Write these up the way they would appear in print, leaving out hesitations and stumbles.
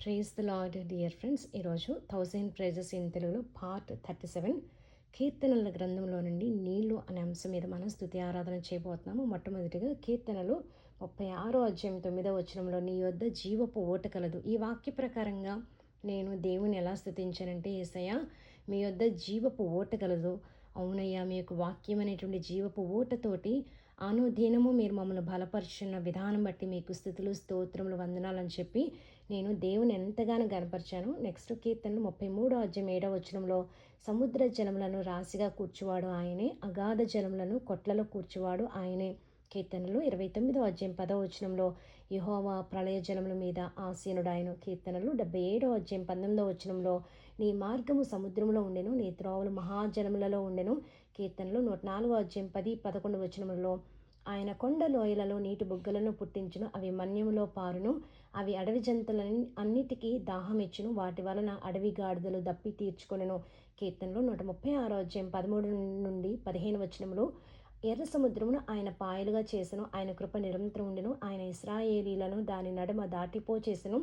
Praise the Lord dear friends. ఈరోజు 1000 prices in తెలుగులో part 37 కీర్తనల గ్రంథంలో నుండి నీళ్లు అనే అంశం మీద మనం స్తుతి ఆరాధన చేయబోతున్నాము. మొట్టమొదటిగా కీర్తనలు 36 అధ్యాయం 9వ వచనంలో నీ యొద్ద జీవపు ఓట కలదు. ఈ వాక్య ప్రకారంగా నేను దేవుని ఎలా స్తుతించానంటే, యేసయ్యా మీ యొద్ద జీవపు ఓట కలదు. అవునయ్యా, మీ యొక్క వాక్యం అనేటువంటి జీవపు ఓటతోటి అనుదినము మీరు మమ్మల్ని బలపరుచున్న విధానం బట్టి మీకు స్థుతులు స్తోత్రములు వందనాలని చెప్పి నేను దేవుని ఎంతగానో గనపరిచాను. నెక్స్ట్ కీర్తనలు 33 అధ్యాయం 7వ వచనంలో సముద్ర జలములను రాశిగా కూర్చువాడు ఆయనే, అగాధ జలములను కొట్లలో కూర్చువాడు ఆయనే. కీర్తనలు 29వ అధ్యాయం 10వ వచనంలో యెహోవా ప్రళయ జలముల మీద ఆసీనుడాయను. కీర్తనలు 77వ అధ్యాయం 19వ వచనంలో నీ మార్గము సముద్రంలో ఉండెను, నీ త్రోవలు మహాజలములలో ఉండెను. కీర్తనలు 104వ అధ్యాయం 10, 11 వచనములలో ఆయన కొండ లోయలలో నీటి బుగ్గలను పుట్టించును, అవి మన్యములో పారును, అవి అడవి జంతువులని అన్నిటికీ దాహం ఇచ్చును, వాటి వలన అడవి గాడిదలు దప్పి తీర్చుకొనెను. కీర్తనలు 136వ అధ్యాయం 13 నుండి 15 వచనములు ఎర్ర సముద్రమును ఆయన పాయలుగా చేసెను, ఆయన కృప నిరంతరం ఉండెను, ఆయన ఇశ్రాయేలీలను దాని నడుమ దాటిపోచేసెను,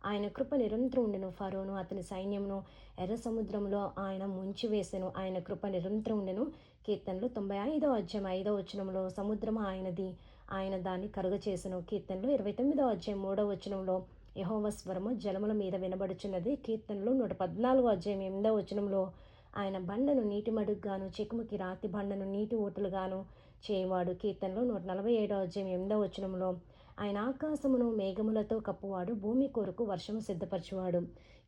ఆయన కృప నిరంతరం ఉండెను. ఫరోను అతని సైన్యమును ఎర్ర సముద్రంలో ఆయన ముంచివేసెను, ఆయన కృప నిరంతరం ఉండెను. కీర్తనలు 95వ అధ్యాయం 5వ వచనంలో సముద్రము ఆయనది, ఆయన దాన్ని కలుగచేసెను. కీర్తనలు 29వ అధ్యాయం 3వ వచనంలో యెహోవా స్వరము జలముల మీద వినబడుచున్నది. కీర్తనలు 114వ అధ్యాయం 8వ వచనంలో ఆయన బండను నీటి మడుగ్గాను చెకుముకి రాతి బండను నీటి ఊటలుగాను చేయవాడు. కీర్తనలో 147వ అధ్యాయం 8వ వచనంలో ఆయన ఆకాశమును మేఘములతో కప్పువాడు, భూమి కొరకు వర్షము సిద్ధపరచువాడు.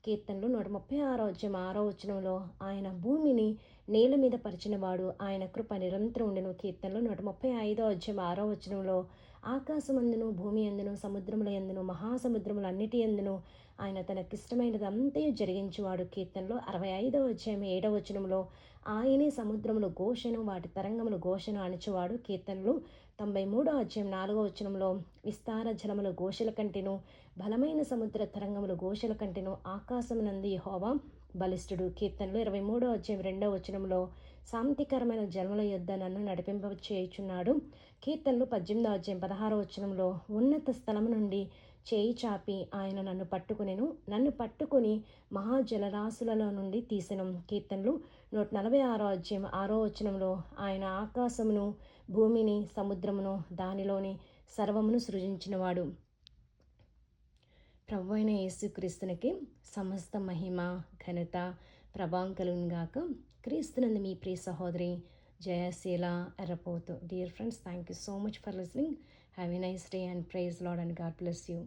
కీర్తనలు 136వ అధ్యాయం 6వ వచనంలో ఆయన భూమిని నేల మీద పరిచినవాడు, ఆయన కృప నిరంతరం ఉండెను. కీర్తనలు 135వ అధ్యాయం 6వ వచనంలో ఆకాశమందును భూమి అందును సముద్రముల ఎందును మహాసముద్రములన్నిటి ఎందును ఆయన తనకిష్టమైనది అంతయు జరిగించువాడు. కీర్తనలో 65వ అధ్యాయం 7వ వచనంలో ఆయనే సముద్రములు ఘోషను వాటి తరంగములు ఘోషను అణచువాడు. కీర్తనలు 93వ అధ్యాయం 4వ వచనంలో విస్తార జలముల ఘోషల కంటెను బలమైన సముద్ర తరంగముల ఘోషల కంటెను ఆకాశమునందు యెహోవా బలిష్ఠుడు. కీర్తనలు 23వ అధ్యాయం 2వ వచనంలో శాంతికరమైన జలముల యొద్ద నన్ను నడిపింప చేయుచున్నాడు. కీర్తనలు 18వ అధ్యాయం 16వ వచనంలో ఉన్నత స్థలము నుండి చేయి చాపి ఆయన నన్ను పట్టుకొని మహాజలరాశులలో నుండి తీసెను. కీర్తనలు 146వ అధ్యాయం 6వ వచనంలో ఆయన ఆకాశమును భూమిని సముద్రమును దానిలోని సర్వమును సృజించినవాడు. ప్రభువైన యేసుక్రీస్తునికి సమస్త మహిమ ఘనత ప్రభావం కలుగును గాక. క్రీస్తునందు మీ ప్రియ సహోదరి Jayasheela Errapothu. Dear friends, thank you so much for listening. Have a nice day and praise Lord and God bless you.